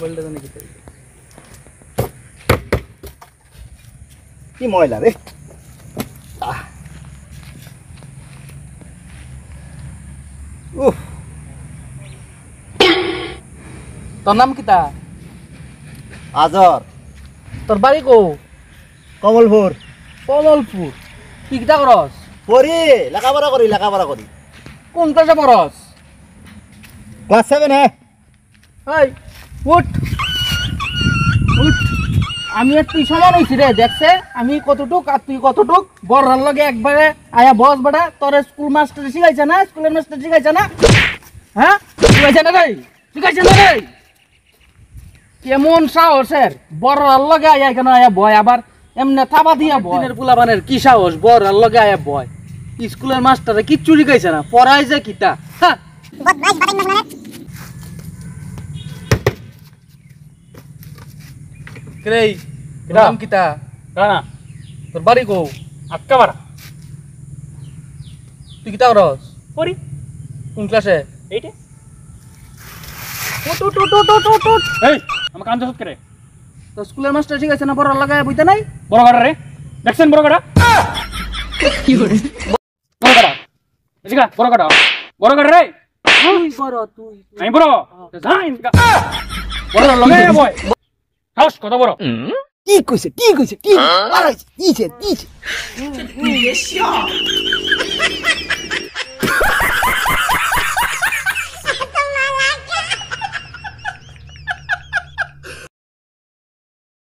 বলটা জানি কি ময়লা রে উফ তোর নাম কিতা আজর তোর বাড়ি কো কমলপুর কমলপুর তুই কিতা করস পড়ি লেখাপড়া করি কোন ক্লাসে পড়স ক্লাস 7 হে এই উঠ উঠ আমি আর তুই সমান হইছি রে দেখছে আমি কতটুক আর তুই কতটুক বড়ার লগে একবারে আয়া বস বেটা তোর স্কুল মাস্টার শিখাইছে না স্কুলের মাস্টার শিখাইছে না হ্যাঁ শিখাইছে না রে শিখাইছে না রে কেমন সাহসের বড়ার লগে আয়া কেন আয়া বয় আবার এমনে থাবা দিয়া বয় দিনের পোলাপানের কি সাহস বড়ার লগে আয়া বয় স্কুলের মাস্টারে কিচ্ছু শিখাইছে না পড়াই যে কিতা হ্যাঁ কেই নাম কিতা কানা তোর বাড়ি কো আক্কা বাড়া তুই কিতা করস পড়ি কোন ক্লাসে এইটে উঠ উঠ উঠ উঠ উঠ উঠ উঠ এই আমাকে কান দছত করে তো স্কুলের মাস্টার শিখাইছে না পড়ার লাগায় বইতে নাই বড় গাড়া রে দেখছেন বড় গাড়া কি করে বড় গাড়া এদিকে বড় গাড়া রে তুই বড় তুই আমি বড় যাই বড় লগে বয় হাউস কত বড় কি কইছে কি আরাইছে দিছে你别笑。